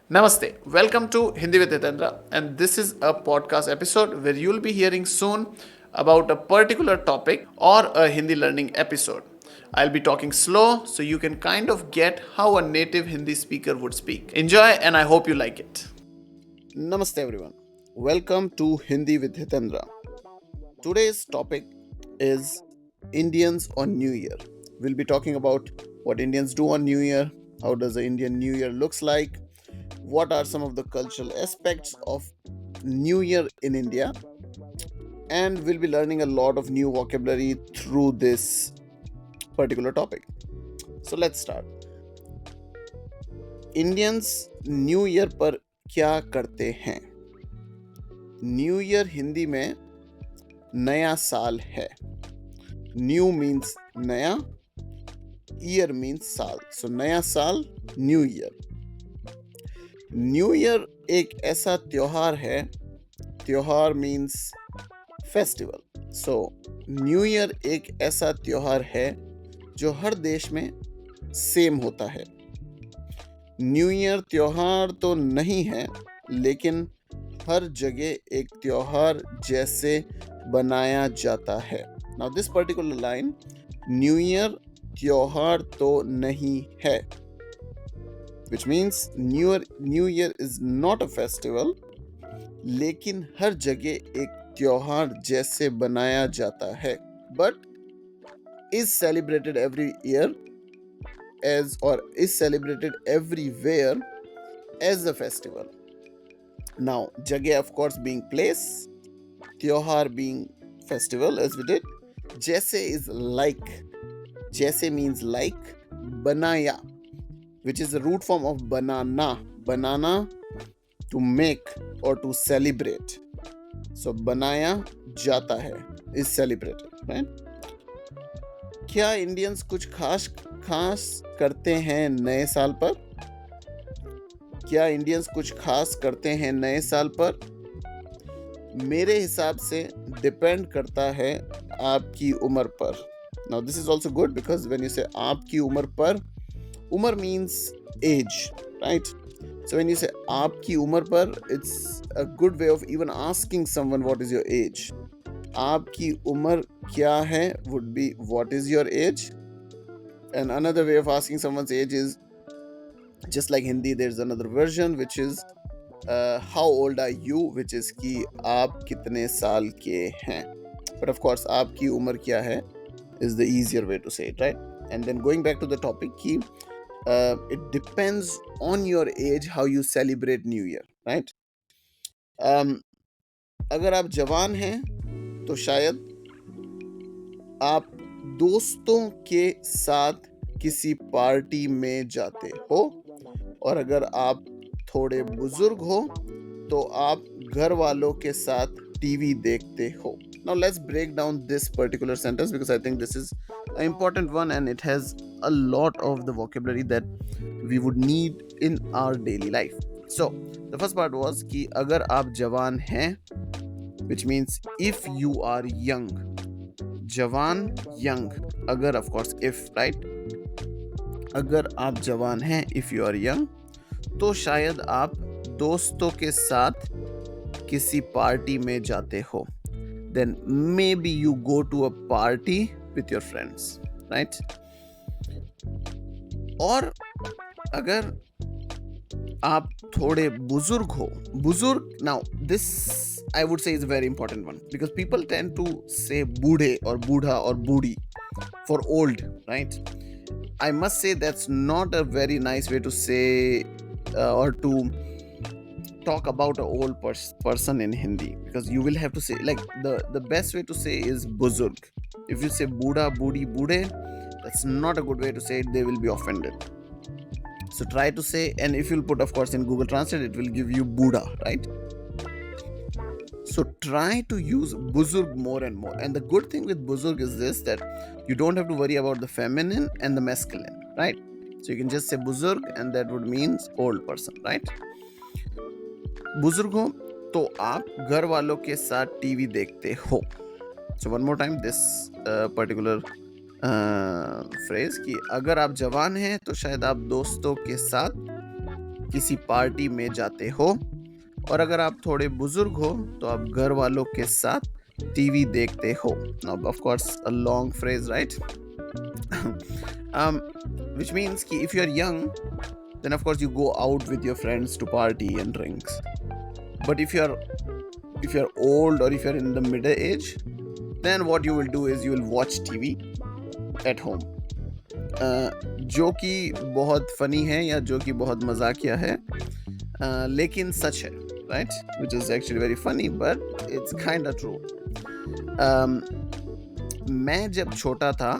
Namaste. Welcome to Hindi with Hitendra, and this is a podcast episode where you'll be hearing soon about a particular topic or a Hindi learning episode. I'll be talking slow so you can kind of get how a native Hindi speaker would speak. Enjoy, and I hope you like it. Namaste, everyone. Welcome to Hindi with Hitendra. Today's topic is Indians on New Year. We'll be talking about what Indians do on New Year, how does the Indian New Year looks like, what are some of the cultural aspects of New Year in India, and we'll be learning a lot of new vocabulary through this particular topic. So let's start. Indians new year पर क्या करते हैं? New year Hindi में नया साल है. New means नया, year means साल. सो नया साल, न्यू ईयर. न्यू ईयर एक ऐसा त्योहार है. त्योहार means festival. So new year एक ऐसा त्योहार है जो हर देश में सेम होता है. न्यू ईयर त्योहार तो नहीं है, लेकिन हर जगह एक त्योहार जैसे बनाया जाता है. Now this particular line, new year त्योहार तो नहीं है, which means New Year is not a festival, लेकिन हर जगह एक त्योहार जैसे बनाया जाता है, but is celebrated every year as or is celebrated everywhere as a festival. Now, जगह of course being place, त्योहार being festival as we did. जैसे is like. जैसे means like. बनाया, which is the root form of banana. Banana, to make or to celebrate. So बनाया जाता है is celebrated, right? क्या Indians कुछ खास करते हैं नए साल पर? क्या इंडियंस कुछ खास करते हैं नए साल पर? मेरे हिसाब से डिपेंड करता है आपकी उम्र पर. Now this is also good because when you say आपकी उम्र पर, umar means age, right? So when you say aapki umar par, it's a good way of even asking someone what is your age. Aapki umar kya hai would be what is your age. And another way of asking someone's age is just like Hindi, there's another version which is how old are you, which is ki aap kitne saal ke hain. But of course aapki umar kya hai is the easier way to say it, right? And then going back to the topic ki it depends on your age how you celebrate New Year, right? अगर आप जवान हैं तो शायद आप दोस्तों के साथ किसी पार्टी में जाते हो, और अगर आप थोड़े बुजुर्ग हो तो आप घर वालों के साथ टीवी देखते हो. Now let's break down this particular sentence because I think this is an important one and it has a lot of the vocabulary that we would need in our daily life. So the first part was कि अगर आप जवान हैं, which means if you are young. जवान, young. अगर of course if, right? अगर आप जवान हैं, if you are young, तो शायद आप दोस्तों के साथ किसी पार्टी में जाते हो. Then maybe you go to a party with your friends, right? और अगर आप थोड़े बुजुर्ग हो, बुजुर्ग, now this I would say is a very important one because people tend to say बूढ़े or बूढ़ा or Burhi for old, right? I must say that's not a very nice way to say or to talk about an old person in Hindi, because you will have to say, like, the best way to say is buzurg. If you say booda, boodi, bude, that's not a good way to say it. They will be offended. So try to say, and if you'll put of course in Google Translate, it will give you Buddha, right? So try to use buzurg more and more. And the good thing with buzurg is this, that you don't have to worry about the feminine and the masculine, right? So you can just say buzurg and that would mean old person, right? बुजुर्ग हो तो आप घर वालों के साथ TV देखते हो. So one more time this particular phrase कि अगर आप जवान हैं तो शायद आप दोस्तों के साथ किसी पार्टी में जाते हो, और अगर आप थोड़े बुजुर्ग हो तो आप घर वालों के साथ टीवी देखते हो. Now, of course, a long phrase, right? um, which means कि if you're young, then of course you go out with your friends to party and drinks. But if you're old or if you're in the middle age, then what you will do is you will watch TV at home. जो कि बहुत funny है या जो कि बहुत मजाकिया है, लेकिन सच है, right? Which is actually very funny, but it's kind of true. मैं जब छोटा था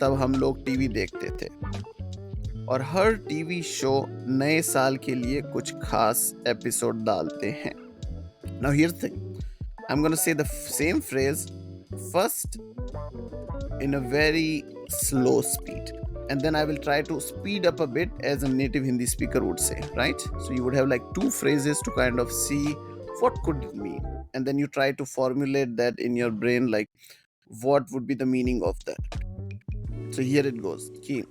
तब हम लोग टीवी देखते थे, और हर टीवी शो नए साल के लिए कुछ खास एपिसोड डालते हैं. Now here's the thing. I'm going to say the same phrase first in a very slow speed, and then I will try to speed up a bit as a native Hindi speaker would say, right? So you would have like two phrases to kind of see what could it mean, and then you try to formulate that in your brain, like what would be the meaning of that. So here it goes कि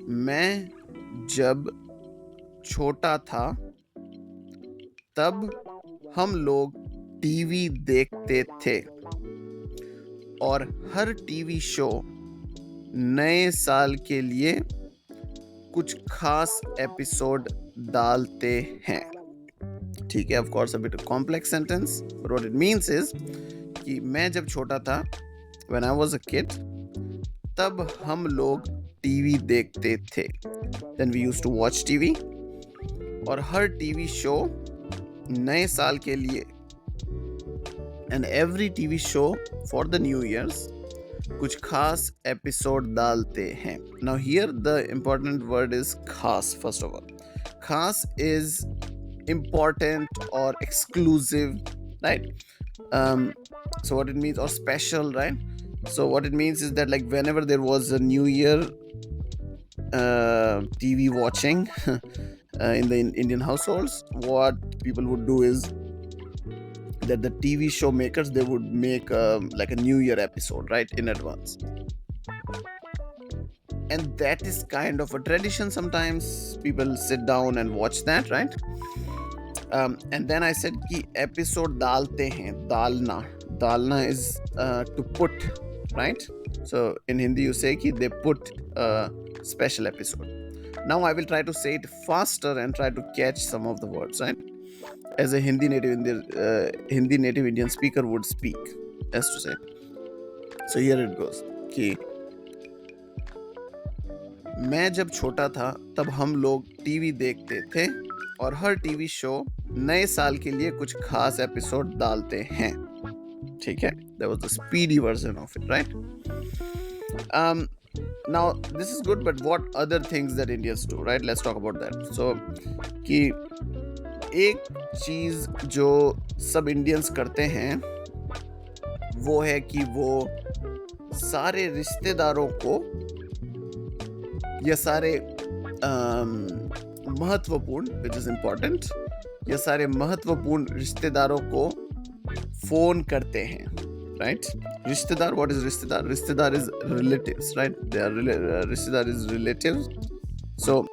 मैं जब छोटा था तब हम लोग TV देखते थे, और हर टीवी शो नए साल के लिए कुछ खास एपिसोड डालते हैं. ठीक है, of course a bit of complex sentence, but what it means is कि मैं जब छोटा था, when I was a kid, तब हम लोग टीवी देखते थे. Then we used to watch TV, और हर टीवी शो नए साल के लिए, and every TV show for the New Year's कुछ खास एपिसोड डालते हैं. Now here the important word is खास. First of all, खास is important or exclusive, right? So what it means, or special, right? So what it means is that like whenever there was a New Year TV watching in the Indian households, what people would do is that the TV show makers, they would make like a New Year episode, right, in advance. And that is kind of a tradition. Sometimes people sit down and watch that, right? And then I said कि episode डालते हैं. डालना is to put, right? So in Hindi you say कि they put a special episode. Now I will try to say it faster and try to catch some of the words, right? As a Hindi native Indian speaker would speak, as to say. So here it goes कि मैं जब छोटा था तब हम लोग TV देखते थे, और हर टीवी शो नए साल के लिए कुछ खास एपिसोड डालते हैं. ठीक है, that was the speedy version of it, right? Now this is good, but what other things that Indians do, right? Let's talk about that. So कि एक चीज जो सब इंडियंस करते हैं वो है कि वो सारे रिश्तेदारों को या सारे महत्वपूर्ण, which is important, या सारे महत्वपूर्ण रिश्तेदारों को फोन करते हैं, right? रिश्तेदार, what is रिश्तेदार? रिश्तेदार is relatives, right? They are रिश्तेदार is relatives. So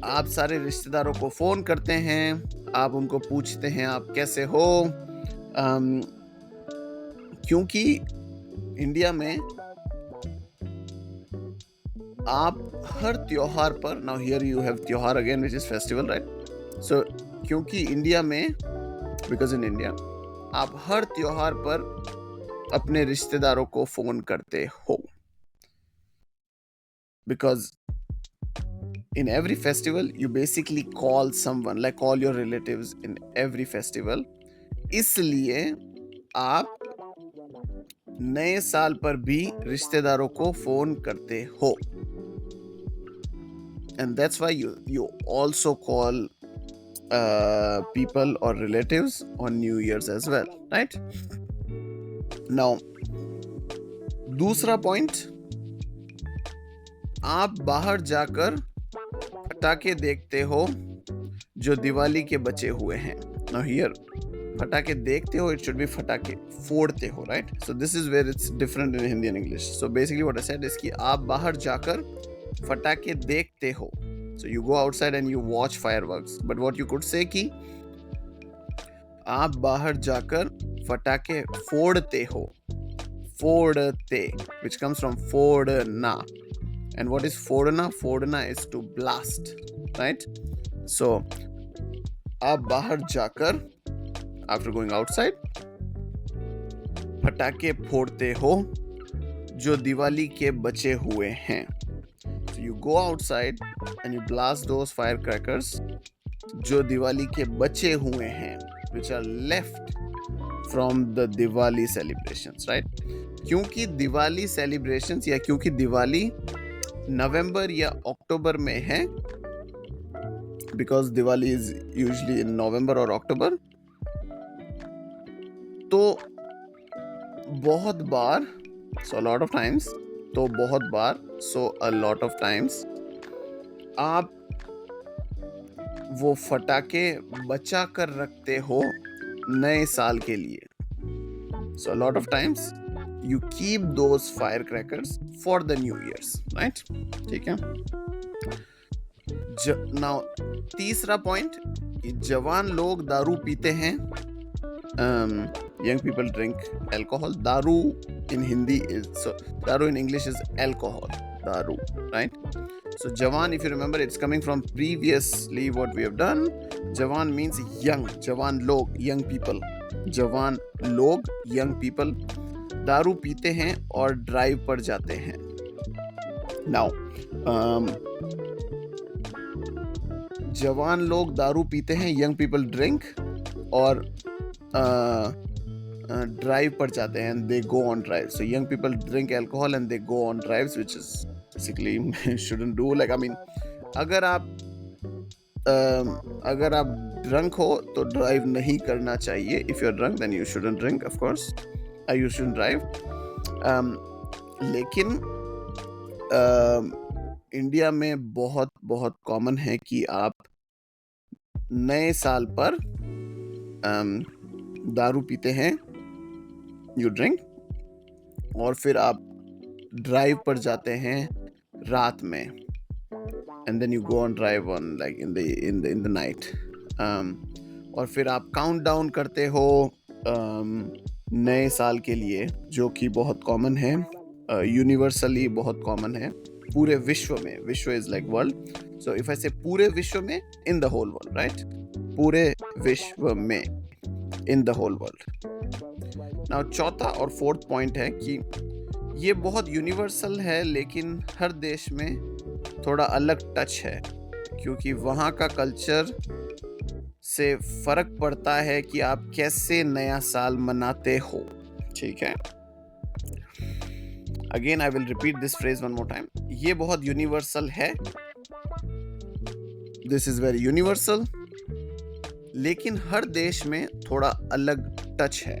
आप सारे रिश्तेदारों को फोन करते हैं, आप उनको पूछते हैं आप कैसे हो, क्योंकि इंडिया में आप हर त्योहार पर, now here you have त्योहार again, which is festival, right? So क्योंकि इंडिया में, because in India, आप हर त्योहार पर अपने रिश्तेदारों को फोन करते हो, because in every festival you basically call someone, like call your relatives in every festival. इसलिए आप नए साल पर भी रिश्तेदारों को फोन करते हो, and that's why you also call people or relatives on New Year's as well, right? Now दूसरा पॉइंट, आप बाहर जाकर फटाके देखते हो जो दिवाली के बचे हुए हैं. Now here फटाके देखते हो, it should be फटाके फोड़ते हो, right? So this is where it's different in Hindi and English. So basically what I said is कि आप बाहर जाकर फटाके देखते हो, So you go outside and you watch fireworks. But what you could say कि आप बाहर जाकर फटाके फोड़ते हो. फोड़ते, which comes from फोड़ना. And what is फोड़ना? फोड़ना is to blast, right? So आप बाहर जाकर, after going outside, फटाके फोड़ते हो जो दिवाली के बचे हुए हैं. So you go outside and you blast those firecrackers जो दिवाली के बचे हुए हैं, which are left from the Diwali celebrations, right? क्योंकि दिवाली celebrations या क्योंकि दिवाली नवंबर या अक्टूबर में है, because Diwali is usually in November or October, तो बहुत बार, so a lot of times, तो बहुत बार, so a lot of times, आप वो फटाके बचा कर रखते हो नए साल के लिए. So a lot of times you keep those firecrackers for the New Year's, right? ठीक है. Now तीसरा point कि जवान लोग दारू पीते हैं. Young people drink alcohol. Daru in Hindi is, so daru in English is alcohol. Daru, right? So Jawan, if you remember, it's coming from previously what we have done. Jawan means young. Jawan log, young people. Jawan log, young people. दारू पीते हैं और drive पर जाते हैं. Now, जवान लोग दारू पीते हैं, young people drink, और ड्राइव पर जाते हैं, and they go on drive. So young people drink alcohol and they go on drives, which is basically shouldn't do. Like, I mean, अगर आप ड्रंक हो तो ड्राइव नहीं करना चाहिए. If you're drunk, then you shouldn't drink, of course. You shouldn't drive. लेकिन India में बहुत बहुत कॉमन है कि आप नए साल पर दारू पीते हैं, you drink, और फिर आप ड्राइव पर जाते हैं रात में, and then you go on drive on like in the night, और फिर आप काउंट डाउन करते हो नए साल के लिए, जो कि बहुत कॉमन है, यूनिवर्सली बहुत कॉमन है पूरे विश्व में. विश्व is like world, so if I say पूरे विश्व में, in the whole world, right? पूरे विश्व में, in the whole world. Now चौथा और फोर्थ पॉइंट है कि ये बहुत यूनिवर्सल है, लेकिन हर देश में थोड़ा अलग टच है, क्योंकि वहाँ का कल्चर से फर्क पड़ता है कि आप कैसे नया साल मनाते हो. ठीक है. Again I will repeat this phrase one more time. ये बहुत यूनिवर्सल है, दिस इज वेरी यूनिवर्सल, लेकिन हर देश में थोड़ा अलग टच है.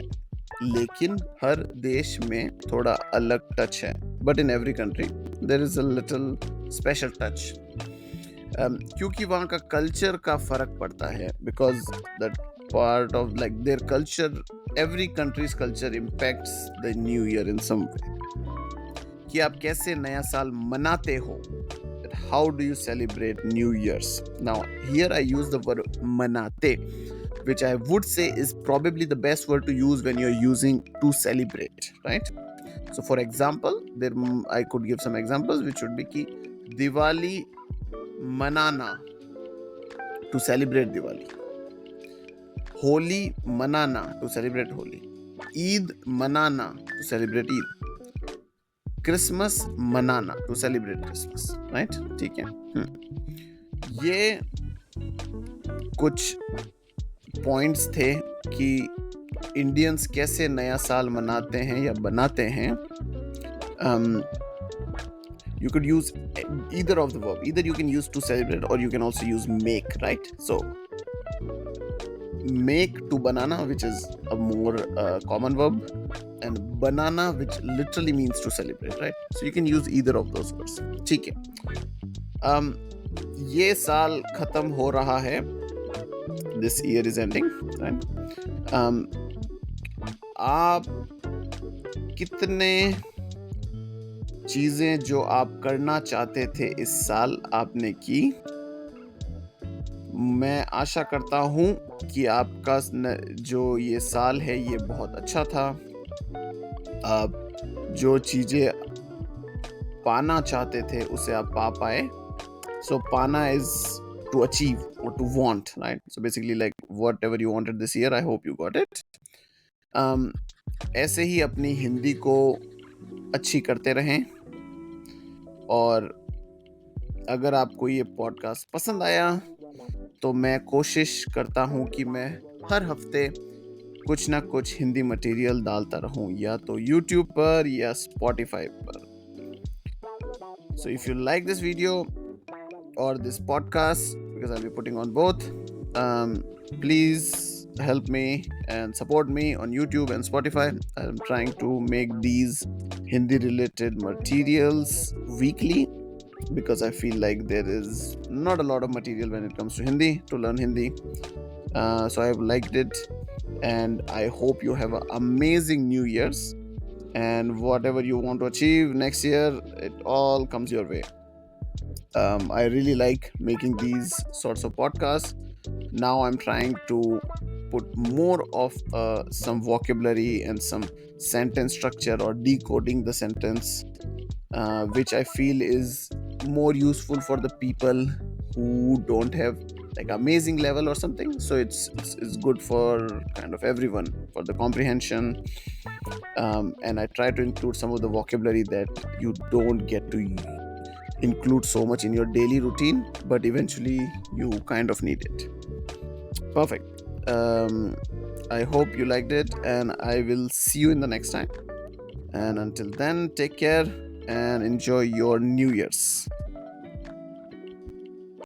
लेकिन हर देश में थोड़ा अलग टच है. But in every country there is a little special touch, क्योंकि वहाँ का कल्चर का फर्क पड़ता है. Because that part of like their culture, every country's culture impacts the new year in some way. कि आप कैसे नया साल मनाते हो. How do you celebrate New Year's? Now, here I use the word manate, which I would say is probably the best word to use when you're using to celebrate, right? So, for example, I could give some examples, which would be ki Diwali manana, to celebrate Diwali. Holi manana, to celebrate Holi. Eid manana, to celebrate Eid. Christmas मनाना, to celebrate Christmas, right? ठीक है. ये कुछ points थे कि Indians कैसे नया साल मनाते हैं या बनाते हैं. You could use either of the verb. Either you can use to celebrate or you can also use make, right? So make, to banana, which is a more common verb, and banana, which literally means to celebrate, right? So you can use either of those words. ठीक है. ये साल खत्म हो रहा है. This year is ending, right? आप कितने चीजें जो आप करना चाहते थे इस साल आपने की, मैं आशा करता हूँ कि आपका जो ये साल है ये बहुत अच्छा था। आप जो चीज़ें पाना चाहते थे उसे आप पा पाए। So पाना is to achieve or to want, right? So basically like whatever you wanted this year, I hope you got it. Um, ऐसे ही अपनी हिंदी को अच्छी करते रहें, और अगर आपको ये पॉडकास्ट पसंद आया तो मैं कोशिश करता हूँ कि मैं हर हफ्ते कुछ ना कुछ हिंदी मटेरियल डालता रहूँ, या तो YouTube पर या Spotify पर. So if you like this video or this podcast, because I'll be putting on both, please help me and support me on YouTube and Spotify. I'm trying to make these Hindi related materials weekly, because I feel like there is not a lot of material when it comes to Hindi, to learn Hindi. So I've liked it, and I hope you have an amazing New Year's, and whatever you want to achieve next year, it all comes your way. I really like making these sorts of podcasts. Now I'm trying to put more of some vocabulary and some sentence structure, or decoding the sentence, which I feel is more useful for the people who don't have like amazing level or something. So it's good for kind of everyone, for the comprehension. And I try to include some of the vocabulary that you don't get to include so much in your daily routine, but eventually you kind of need it. Perfect. I hope you liked it, and I will see you in the next time. And until then, take care and enjoy your New Year's.